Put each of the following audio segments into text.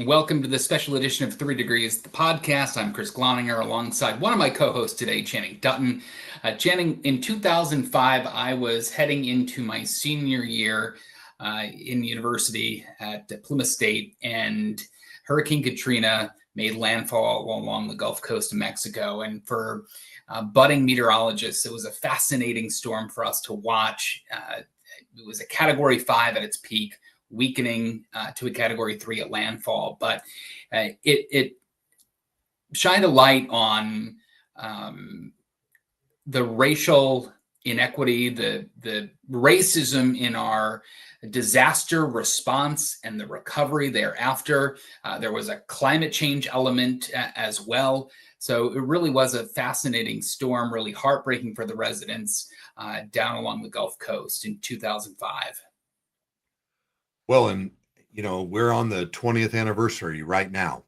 Welcome to the special edition of 3 Degrees, the podcast. I'm Chris Gloninger alongside one of my co-hosts today, Channing Dutton. Channing, in 2005, I was heading into my senior year in university at Plymouth State, and Hurricane Katrina made landfall along the Gulf Coast of Mexico. And for budding meteorologists, it was a fascinating storm for us to watch. It was a Category 5 at its peak, weakening to a Category 3 at landfall, but it shined a light on the racial inequity, the racism in our disaster response and the recovery thereafter. There was a climate change element as well. So it really was a fascinating storm, really heartbreaking for the residents down along the Gulf Coast in 2005. Well, and we're on the 20th anniversary right now.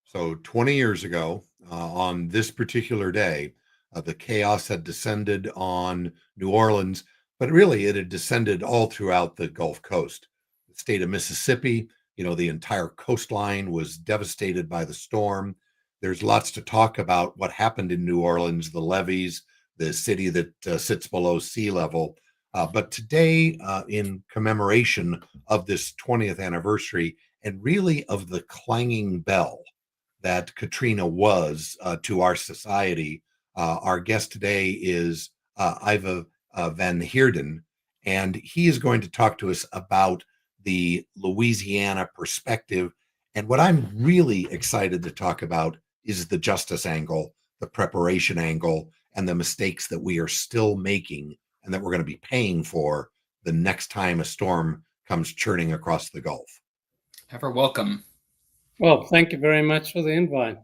So 20 years ago, on this particular day, the chaos had descended on New Orleans, but really it had descended all throughout the Gulf Coast. The state of Mississippi, the entire coastline was devastated by the storm. There's lots to talk about what happened in New Orleans, the levees, the city that sits below sea level. But today, in commemoration of this 20th anniversary, and really of the clanging bell that Katrina was to our society, our guest today is Ivor van Heerden, and he is going to talk to us about the Louisiana perspective. And what I'm really excited to talk about is the justice angle, the preparation angle, and the mistakes that we are still making and that we're going to be paying for the next time a storm comes churning across the Gulf. Ever welcome. Well, thank you very much for the invite.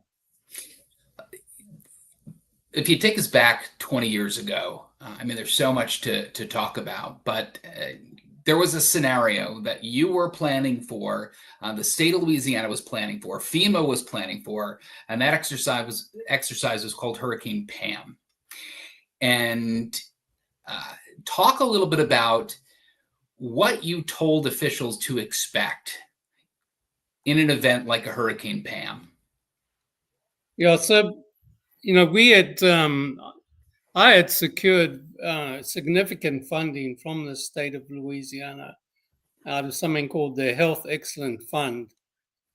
If you take us back 20 years ago, there's so much to talk about, but there was a scenario that you were planning for, the state of Louisiana was planning for, FEMA was planning for, and that exercise was called Hurricane Pam. And talk a little bit about what you told officials to expect in an event like a Hurricane Pam. Yeah, so I had secured significant funding from the state of Louisiana out of something called the Health Excellent Fund,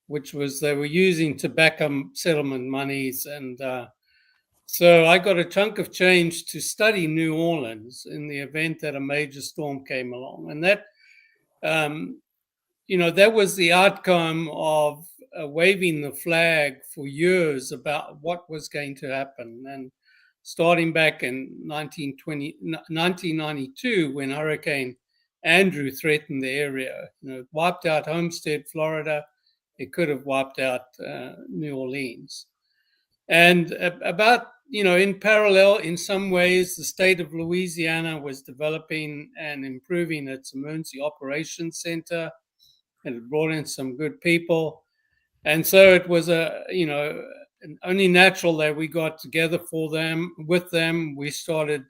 which was they were using tobacco settlement monies, and so I got a chunk of change to study New Orleans in the event that a major storm came along. And that, that was the outcome of waving the flag for years about what was going to happen. And starting back in 1992, when Hurricane Andrew threatened the area, it wiped out Homestead, Florida. It could have wiped out New Orleans. And in parallel, in some ways, the state of Louisiana was developing and improving its emergency operations center, and it brought in some good people. And so it was only natural that we got together with them. We started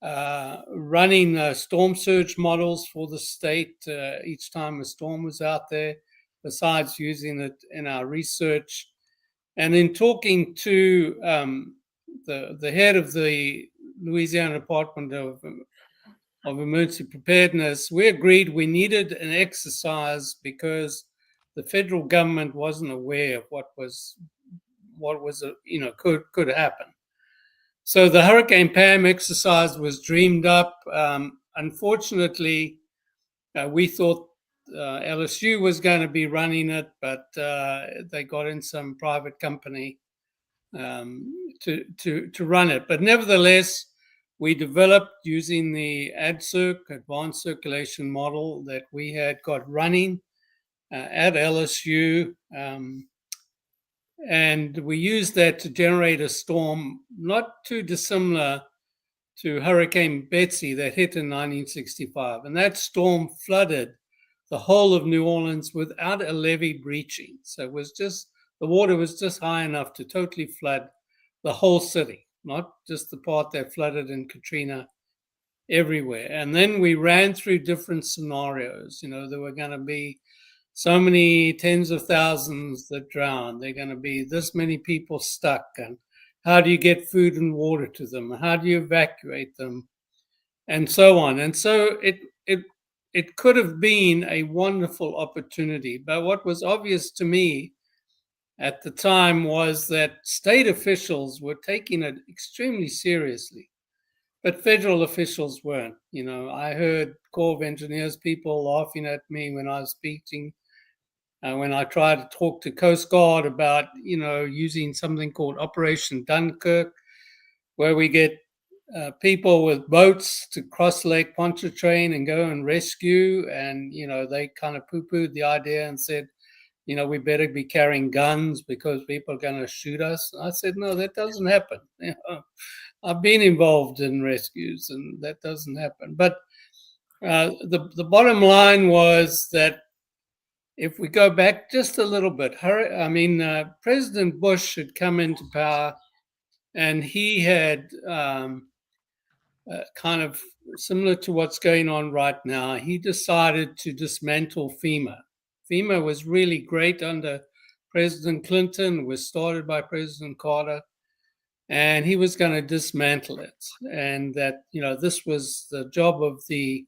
running storm surge models for the state each time a storm was out there, besides using it in our research. And in talking to the head of the Louisiana Department of Emergency Preparedness, we agreed we needed an exercise because the federal government wasn't aware of what could happen. So the Hurricane Pam exercise was dreamed up. Unfortunately, we thought LSU was going to be running it, but they got in some private company to run it. But nevertheless, we developed using the ADCIRC, Advanced Circulation Model, that we had got running at LSU. And we used that to generate a storm not too dissimilar to Hurricane Betsy that hit in 1965. And that storm flooded the whole of New Orleans without a levee breaching. So it was just, the water was just high enough to totally flood the whole city, not just the part that flooded in Katrina, everywhere. And then we ran through different scenarios. There were going to be so many tens of thousands that drown. There are going to be this many people stuck. And how do you get food and water to them? How do you evacuate them? And so on. And so it could have been a wonderful opportunity. But what was obvious to me at the time was that state officials were taking it extremely seriously, but federal officials weren't. I heard Corps of Engineers people laughing at me when I was speaking, when I tried to talk to Coast Guard about, using something called Operation Dunkirk, where we get people with boats to cross Lake Pontchartrain and go and rescue. And, they kind of poo-pooed the idea and said, we better be carrying guns because people are going to shoot us. I said, no, that doesn't happen. I've been involved in rescues and that doesn't happen. But the bottom line was that if we go back just a little bit, President Bush had come into power and he had kind of similar to what's going on right now, he decided to dismantle FEMA. FEMA was really great under President Clinton, was started by President Carter, and he was going to dismantle it. And that, this was the job of the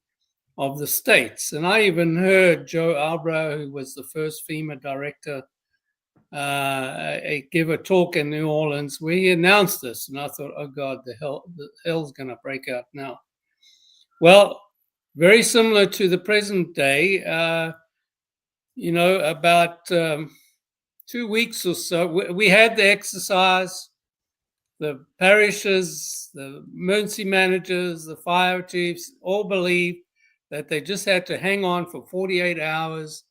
states. And I even heard Joe Albrow, who was the first FEMA director, give a talk in New Orleans where he announced this. And I thought, oh God, the hell's going to break out now. Well, very similar to the present day, about 2 weeks or so, we had the exercise. The parishes, the emergency managers, the fire chiefs all believed that they just had to hang on for 48 hours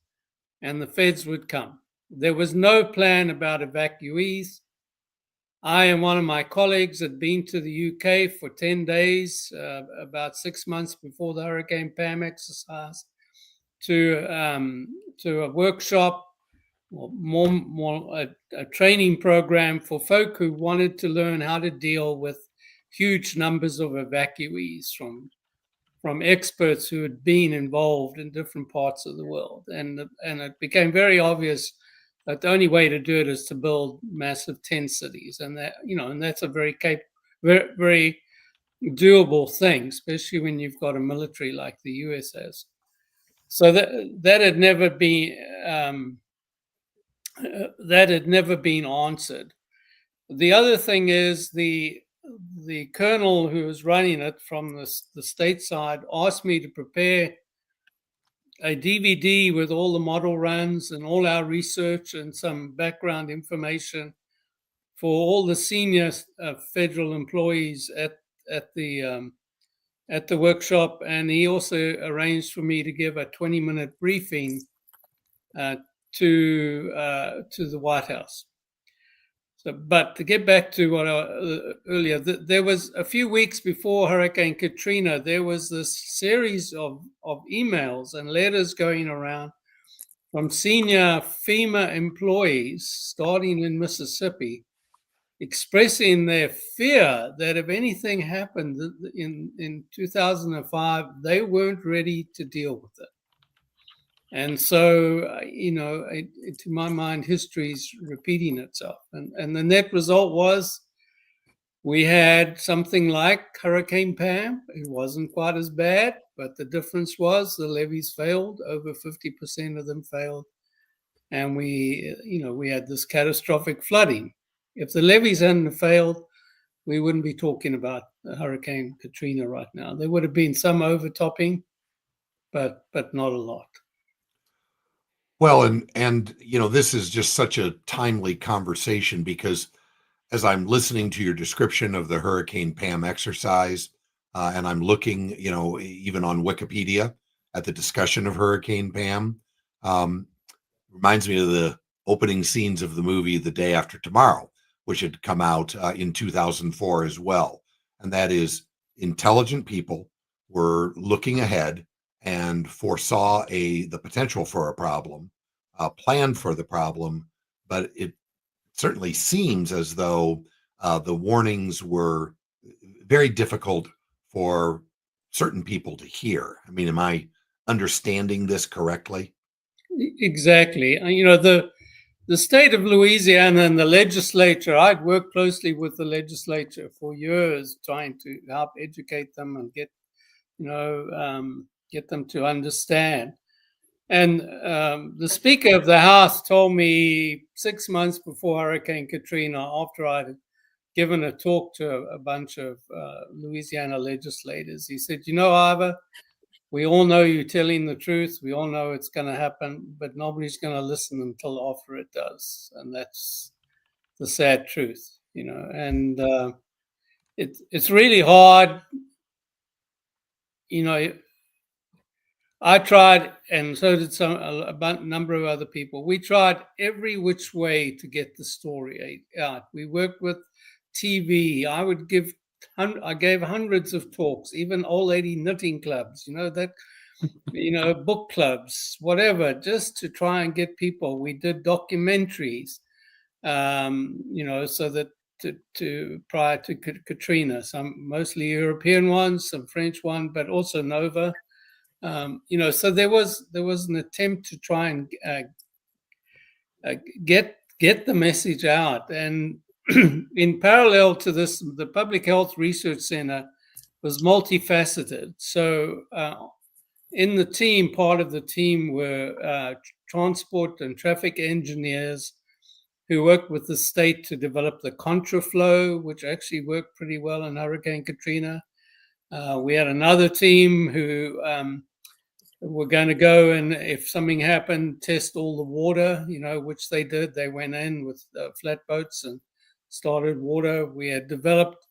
and the feds would come. There was no plan about evacuees. I and one of my colleagues had been to the UK for 10 days, about 6 months before the Hurricane Pam exercise, to a workshop, or a training program for folk who wanted to learn how to deal with huge numbers of evacuees from experts who had been involved in different parts of the world. And it became very obvious that the only way to do it is to build massive tent cities. And that, and that's a very very doable thing, especially when you've got a military like the US has. So that had never been answered. The other thing is the colonel who was running it from the state side asked me to prepare a DVD with all the model runs and all our research and some background information for all the senior federal employees at the workshop. And he also arranged for me to give a 20-minute briefing to the White House. But to get back to what earlier, there was a few weeks before Hurricane Katrina, there was this series of emails and letters going around from senior FEMA employees starting in Mississippi, expressing their fear that if anything happened in 2005, they weren't ready to deal with it. And so, to my mind, history is repeating itself. And the net result was we had something like Hurricane Pam. It wasn't quite as bad, but the difference was the levees failed. Over 50% of them failed. And we had this catastrophic flooding. If the levees hadn't failed, we wouldn't be talking about Hurricane Katrina right now. There would have been some overtopping, but not a lot. Well, and this is just such a timely conversation because as I'm listening to your description of the Hurricane Pam exercise, and I'm looking, even on Wikipedia at the discussion of Hurricane Pam, reminds me of the opening scenes of the movie The Day After Tomorrow, which had come out in 2004 as well. And that is, intelligent people were looking ahead and foresaw the potential for a problem, planned for the problem, but it certainly seems as though the warnings were very difficult for certain people to hear. I mean, am I understanding this correctly? Exactly. You know, the state of Louisiana and the legislature, I'd worked closely with the legislature for years trying to help educate them and get, get them to understand. And the Speaker of the House told me 6 months before Hurricane Katrina, after I'd given a talk to a bunch of Louisiana legislators, he said, Ivor, we all know you're telling the truth. We all know it's going to happen, but nobody's going to listen until after it does. And that's the sad truth, and it's really hard. I tried, and so did a number of other people. We tried every which way to get the story out. We worked with TV. I gave hundreds of talks, even old lady knitting clubs, book clubs, whatever, just to try and get people. We did documentaries, so that to prior to Katrina, some mostly European ones, some French one, but also Nova. So there was an attempt to try and get the message out. And in parallel to this, the Public Health Research Center was multifaceted. So in the team, part of the team were transport and traffic engineers who worked with the state to develop the contraflow, which actually worked pretty well in Hurricane Katrina. We had another team who were going to go and, if something happened, test all the water, which they did. They went in with flatboats and started water. We had developed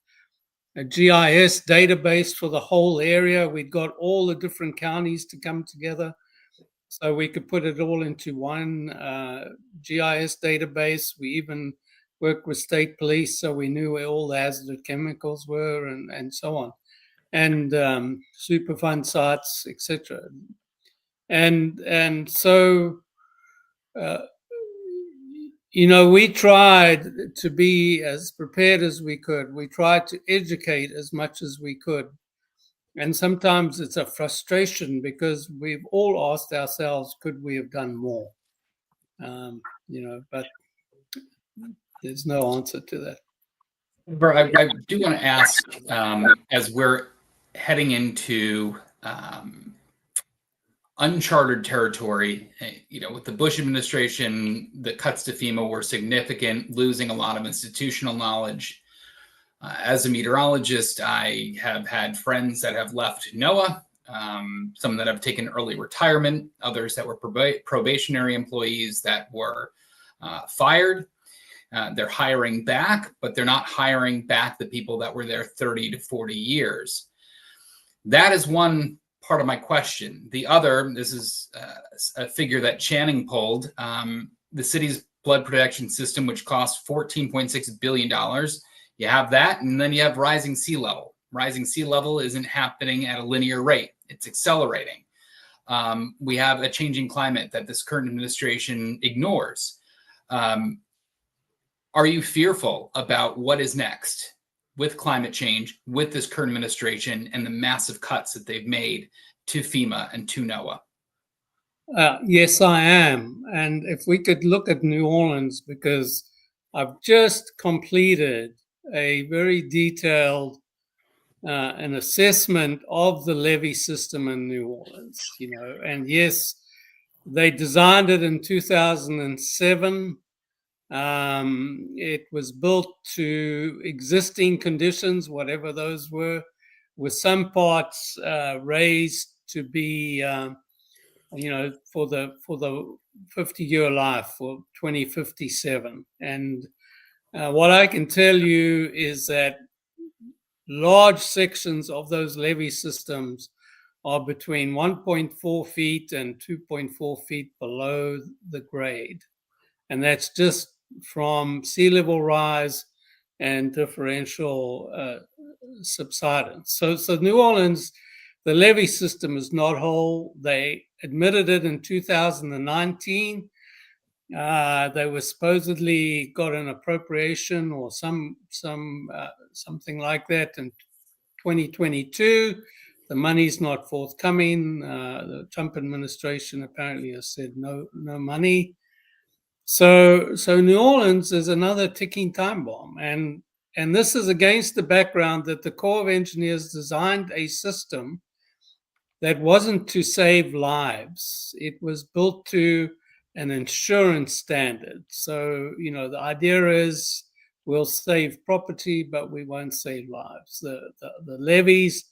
a GIS database for the whole area. We'd got all the different counties to come together so we could put it all into one GIS database. We even worked with state police, so we knew where all the hazardous chemicals were and so on, and Superfund sites, etc. And so, we tried to be as prepared as we could. We tried to educate as much as we could. And sometimes it's a frustration because we've all asked ourselves, could we have done more? But there's no answer to that. I do want to ask, as we're heading into uncharted territory, with the Bush administration, the cuts to FEMA were significant, losing a lot of institutional knowledge. As a meteorologist, I have had friends that have left NOAA, some that have taken early retirement, others that were probationary employees that were fired. They're hiring back, but they're not hiring back the people that were there 30 to 40 years. That is one part of my question. The other, this is a figure that Channing pulled, the city's flood protection system, which costs $14.6 billion. You have that, and then you have rising sea level. Rising sea level isn't happening at a linear rate. It's accelerating. We have a changing climate that this current administration ignores. Are you fearful about what is next with climate change, with this current administration, and the massive cuts that they've made to FEMA and to NOAA? Yes, I am. And if we could look at New Orleans, because I've just completed a very detailed an assessment of the levee system in New Orleans, and yes, they designed it in 2007. It was built to existing conditions, whatever those were, with some parts raised to be, for the 50-year life, for 2057. And what I can tell you is that large sections of those levee systems are between 1.4 feet and 2.4 feet below the grade. And that's just from sea level rise and differential subsidence. So New Orleans, the levee system is not whole. They admitted it in 2019. They were supposedly got an appropriation or something like that in 2022. The money's not forthcoming. The Trump administration apparently has said no money. So New Orleans is another ticking time bomb, and this is against the background that the Corps of Engineers designed a system that wasn't to save lives. It was built to an insurance standard. So, the idea is we'll save property, but we won't save lives. The levees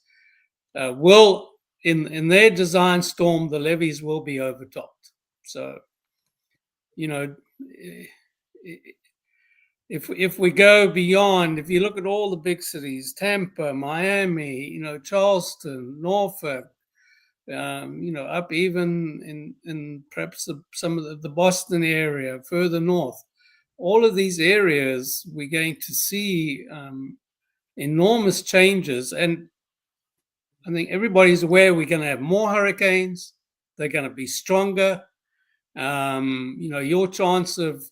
will, in their design storm, the levees will be overtopped. So, if we go beyond, if you look at all the big cities, Tampa, Miami, Charleston, Norfolk, up even in perhaps some of the Boston area, further north, all of these areas, we're going to see enormous changes. And I think everybody's aware we're going to have more hurricanes. They're going to be stronger. Your chance of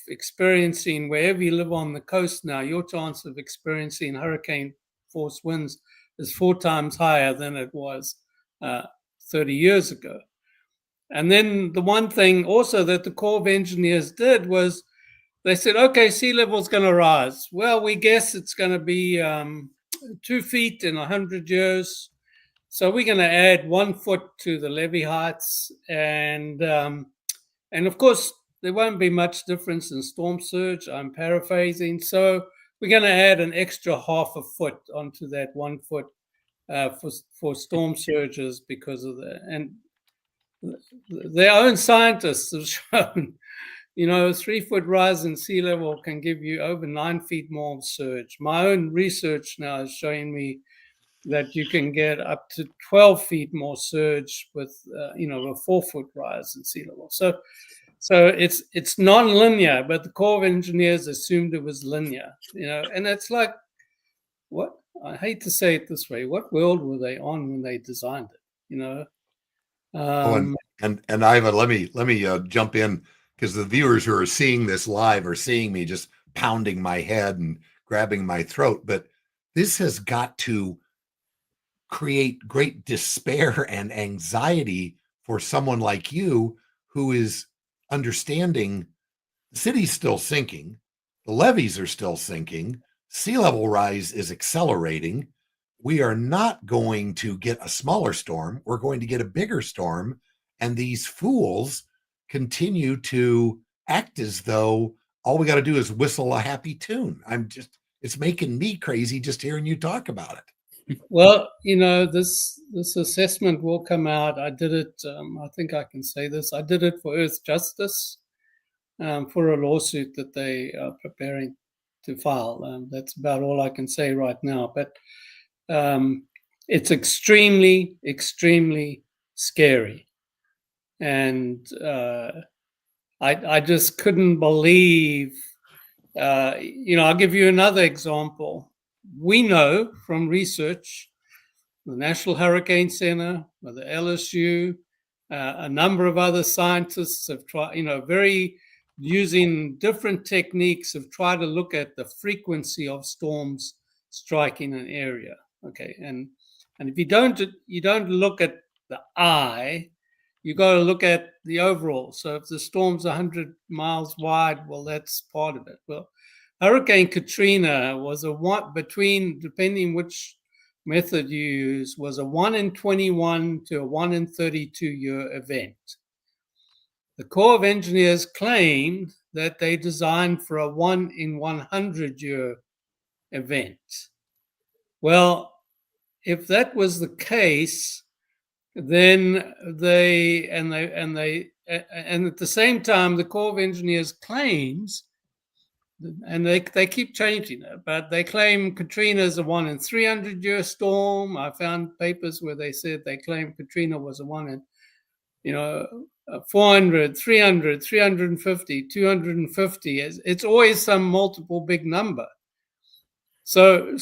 experiencing, wherever you live on the coast now, your chance of experiencing hurricane force winds is 4 times higher than it was 30 years ago. And then the one thing also that the Corps of Engineers did was they said, okay, sea level is going to rise. Well, we guess it's going to be 2 feet in 100 years. So we're going to add 1 foot to the levee heights. And of course, there won't be much difference in storm surge. I'm paraphrasing. So we're going to add an extra 1/2 foot onto that 1 foot for storm surges because of that. And their own scientists have shown, 3 foot rise in sea level can give you over 9 feet more surge. My own research now is showing me that you can get up to 12 feet more surge with, a 4 foot rise in sea level. So it's non-linear, but the Corps of Engineers assumed it was linear, and it's like, what? I hate to say it this way. What world were they on when they designed it? And Iva, let me jump in, because the viewers who are seeing this live are seeing me just pounding my head and grabbing my throat. But this has got to create great despair and anxiety for someone like you who is understanding the city's still sinking, the levees are still sinking, sea level rise is accelerating. We are not going to get a smaller storm. We're going to get a bigger storm. And these fools continue to act as though all we got to do is whistle a happy tune. It's making me crazy just hearing you talk about it. Well, this assessment will come out. I did it. I think I can say this. I did it for Earth Justice, for a lawsuit that they are preparing to file. That's about all I can say right now. But it's extremely, extremely scary. And I just couldn't believe, I'll give you another example. We know from research, the National Hurricane Center, or the LSU, a number of other scientists have tried, using different techniques, have tried to look at the frequency of storms striking an area. Okay, and if you don't look at the eye, you got to look at the overall. So if the storm's 100 miles wide, well, that's part of it. Well, Hurricane Katrina was depending which method you use, was a 1 in 21 to a 1 in 32 year event. The Corps of Engineers claimed that they designed for a 1 in 100 year event. Well, if that was the case, then at the same time, the Corps of Engineers claims, and they keep changing it, but they claim Katrina is a 1 in 300 year storm. I found papers where they said they claimed Katrina was a 1 in 400, 300, 350, 250. It's always some multiple big number. So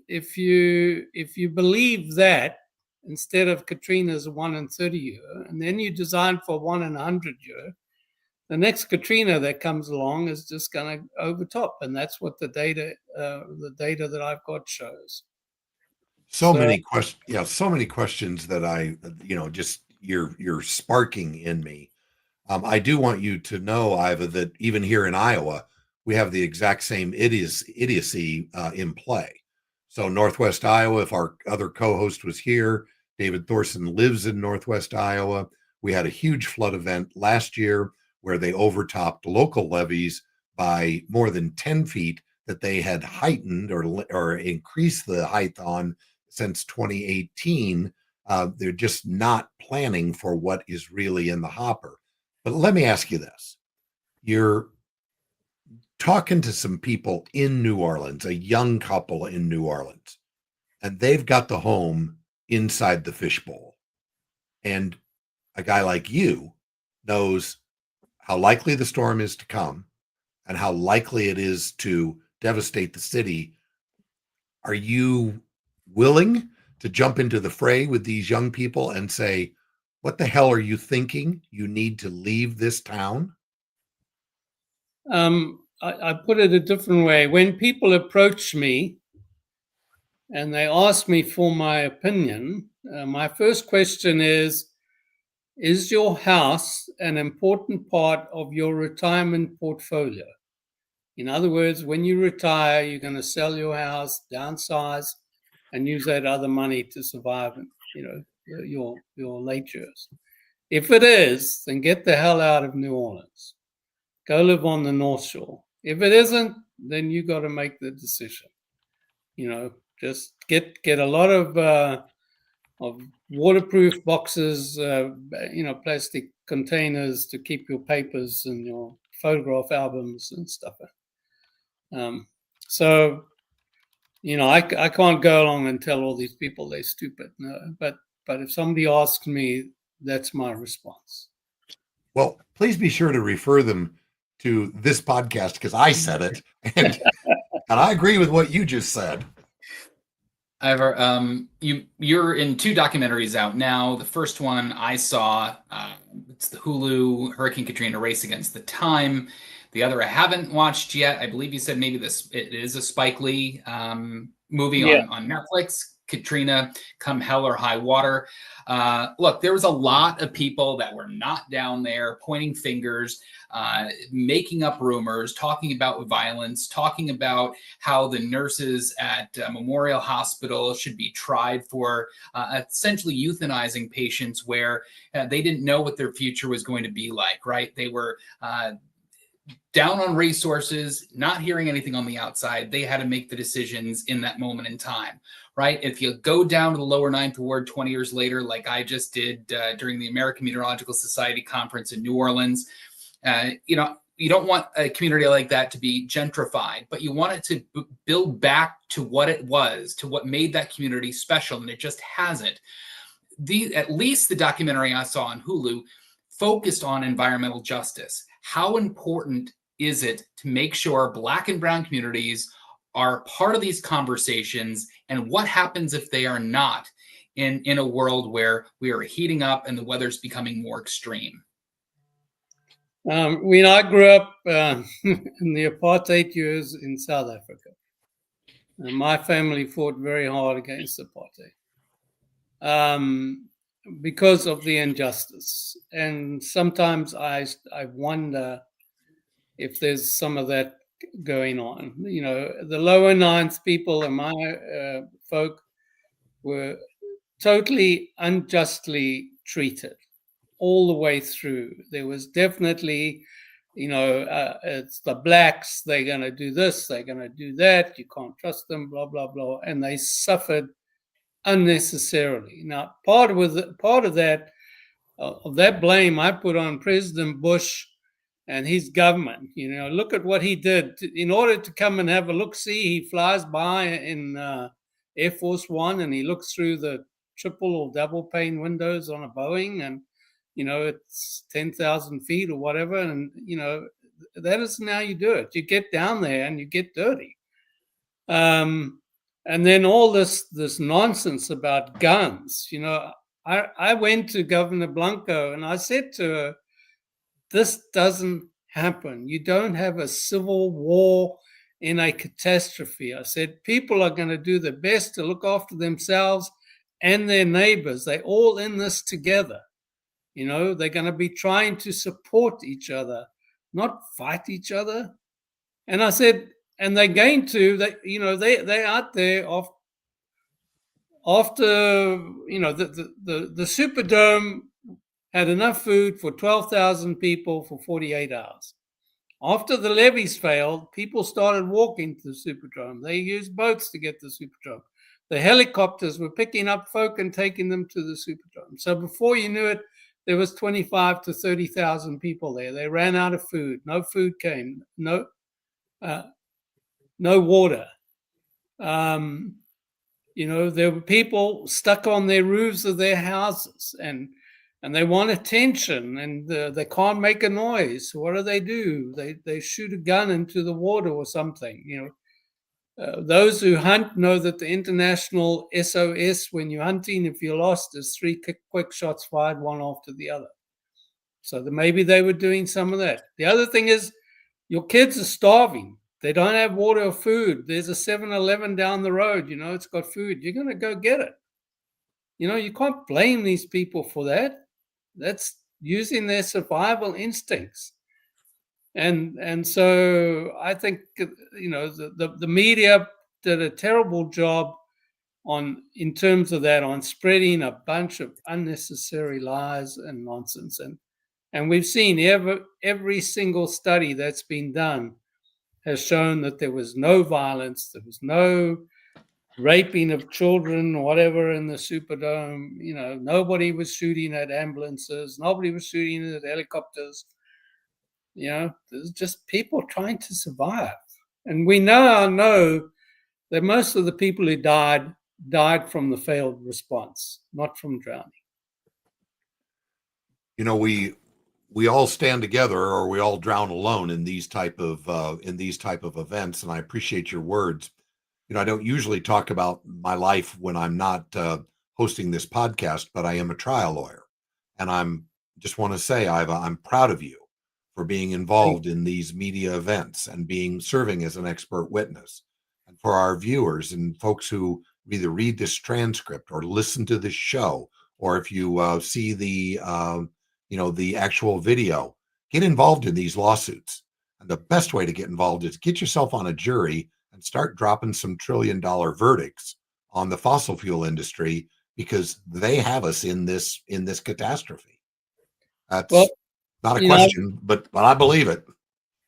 if you believe that, instead of Katrina's 1 in 30 year, and then you design for 1 in 100 year, the next Katrina that comes along is just going to overtop, and that's what the data that I've got shows. So many questions. Yeah, so many questions that just you're sparking in me. I do want you to know, Iva, that even here in Iowa, we have the exact same idiocy in play. So Northwest Iowa, if our other co-host was here, David Thorson lives in Northwest Iowa. We had a huge flood event last year where they overtopped local levees by more than 10 feet that they had heightened or increased the height on since 2018. They're just not planning for what is really in the hopper. But let me ask you this. You're talking to some people in New Orleans, a young couple in New Orleans, and they've got the home inside the fishbowl. And a guy like you knows how likely the storm is to come and how likely it is to devastate the city. Are you willing to jump into the fray with these young people and say, what the hell are you thinking? You need to leave this town? I put it a different way. When people approach me and they ask me for my opinion, my first question is your house an important part of your retirement portfolio? In other words, when you retire, you're going to sell your house, downsize, and use that other money to survive, your late years. If it is, then get the hell out of New Orleans. Go live on the North Shore. If it isn't, then you got to make the decision. Just get a lot of waterproof boxes, plastic containers to keep your papers and your photograph albums and stuff. I can't go along and tell all these people they're stupid. No, but if somebody asks me, that's my response. Well, please be sure to refer them to this podcast because I said it, and I agree with what you just said. Ivor, you're in 2 documentaries out now. The first one I saw, it's the Hulu Hurricane Katrina Race Against the Time. The other I haven't watched yet. I believe you said maybe it is a Spike Lee movie on Netflix. Katrina, Come Hell or High Water. Look, there was a lot of people that were not down there pointing fingers, making up rumors, talking about violence, talking about how the nurses at Memorial Hospital should be tried for essentially euthanizing patients where they didn't know what their future was going to be like, right? They were down on resources, not hearing anything on the outside. They had to make the decisions in that moment in time, right? If you go down to the lower Ninth Ward 20 years later, like I just did during the American Meteorological Society conference in New Orleans, you don't want a community like that to be gentrified, but you want it to build back to what it was, to what made that community special, and it just hasn't. At least the documentary I saw on Hulu focused on environmental justice. How important is it to make sure Black and brown communities are part of these conversations, and what happens if they are not in a world where we are heating up and the weather's becoming more extreme? I grew up in the apartheid years in South Africa. And my family fought very hard against apartheid because of the injustice. And sometimes I wonder if there's some of that going on. The lower ninth people and my folk were totally unjustly treated all the way through. There was definitely, it's the Blacks, they're going to do this, they're going to do that, you can't trust them, blah, blah, blah. And they suffered unnecessarily. Now, part of that blame I put on President Bush and his government. Look at what he did. In order to come and have a look-see, he flies by in Air Force One and he looks through the triple or double pane windows on a Boeing, and it's 10,000 feet or whatever, and that isn't how you do it. You get down there and you get dirty. And then all this nonsense about guns. I went to Governor Blanco and I said to her, this doesn't happen. You don't have a civil war in a catastrophe. I said, people are going to do their best to look after themselves and their neighbors. They're all in this together. They're going to be trying to support each other, not fight each other. And I said, and they're going to, they're out there after, the Superdome had enough food for 12,000 people for 48 hours. After the levees failed, people started walking to the Superdome. They used boats to get to the Superdome. The helicopters were picking up folk and taking them to the Superdome. So before you knew it, there was 25 to 30,000 people there. They ran out of food. No food came. No water. There were people stuck on their roofs of their houses, and they want attention, and they can't make a noise. What do? They shoot a gun into the water or something. Those who hunt know that the international SOS when you're hunting, if you're lost, is 3 quick shots fired, one after the other. So maybe they were doing some of that. The other thing is, your kids are starving. They don't have water or food. There's a 7-Eleven down the road. It's got food. You're going to go get it. You can't blame these people for that. That's using their survival instincts. And so I think, the media did a terrible job in terms of that, on spreading a bunch of unnecessary lies and nonsense. And we've seen every single study that's been done has shown that there was no violence, there was no raping of children or whatever in the Superdome. Nobody was shooting at ambulances, nobody was shooting at helicopters. There's just people trying to survive. And we now know that most of the people who died from the failed response, not from drowning. We all stand together, or we all drown alone in these type of events. And I appreciate your words. I don't usually talk about my life when I'm not hosting this podcast, but I am a trial lawyer, and just want to say I'm proud of you for being involved in these media events and serving as an expert witness. And for our viewers and folks who either read this transcript or listen to this show, or if you see the actual video, get involved in these lawsuits. And the best way to get involved is get yourself on a jury and start dropping some $1 trillion verdicts on the fossil fuel industry, because they have us in this catastrophe. That's not a question, but I believe it.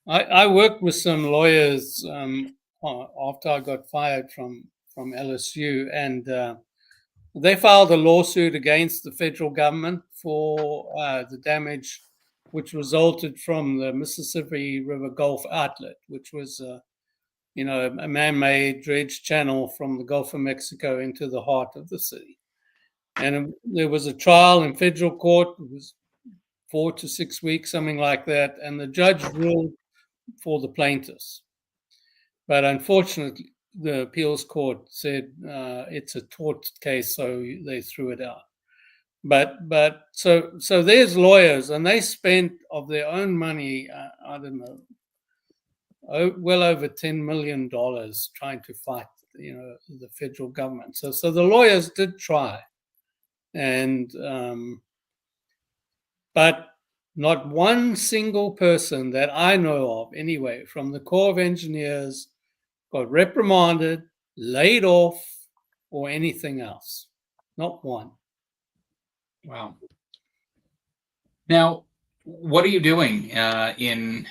I worked with some lawyers after I got fired from LSU, and they filed a lawsuit against the federal government for the damage which resulted from the Mississippi River Gulf outlet, which was a man-made dredge channel from the Gulf of Mexico into the heart of the city. And there was a trial in federal court. It was 4 to 6 weeks, something like that. And the judge ruled for the plaintiffs. But unfortunately, the appeals court said it's a tort case, so they threw it out. But so there's lawyers, and they spent of their own money, I don't know, well over $10 million trying to fight, the federal government. So the lawyers did try, and but not one single person that I know of, anyway, from the Corps of Engineers got reprimanded, laid off, or anything else. Not one. Wow. Now, what are you doing in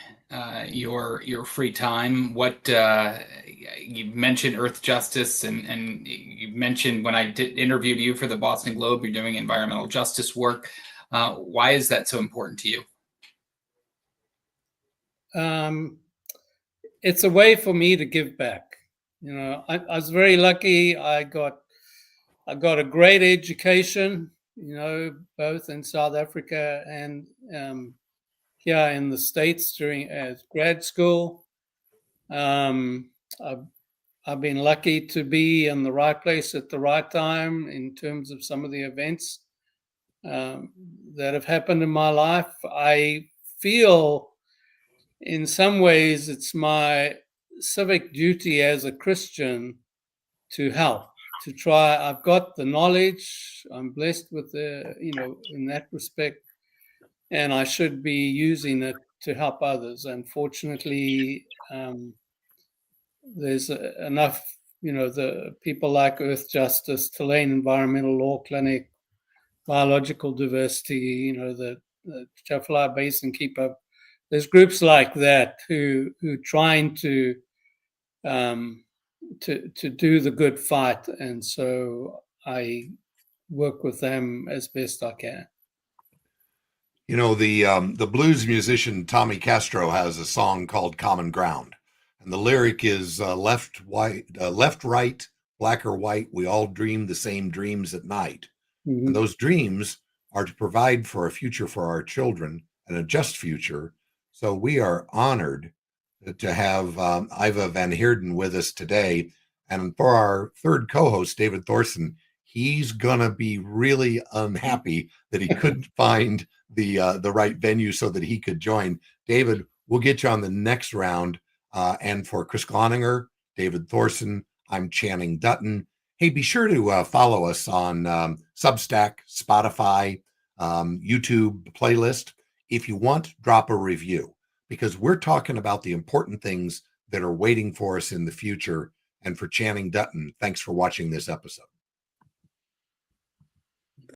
your free time? What you mentioned Earth Justice, and you mentioned when I interviewed you for the Boston Globe, you're doing environmental justice work. Why is that so important to you? It's a way for me to give back. I was very lucky. I got a great education, both in South Africa and here in the States as grad school. I've been lucky to be in the right place at the right time in terms of some of the events that have happened in my life. I feel in some ways it's my civic duty as a Christian to help, to try. I've got the knowledge. I'm blessed with in that respect, and I should be using it to help others. Unfortunately, there's enough, the people like Earth Justice, Tulane Environmental Law Clinic, Biological Diversity, the Chafla Basin Keeper. There's groups like that who trying to do the good fight, and so I work with them as best I can. The blues musician Tommy Castro has a song called Common Ground. And the lyric is left, right, black or white, we all dream the same dreams at night. Mm-hmm. And those dreams are to provide for a future for our children and a just future. So we are honored to have Ivor van Heerden with us today. And for our third co-host, David Thorson, he's going to be really unhappy that he couldn't find the right venue so that he could join. David, we'll get you on the next round. And for Chris Gloninger, David Thorson, I'm Channing Dutton. Hey, be sure to follow us on Substack, Spotify, YouTube playlist. If you want, drop a review, because we're talking about the important things that are waiting for us in the future. And for Channing Dutton, thanks for watching this episode.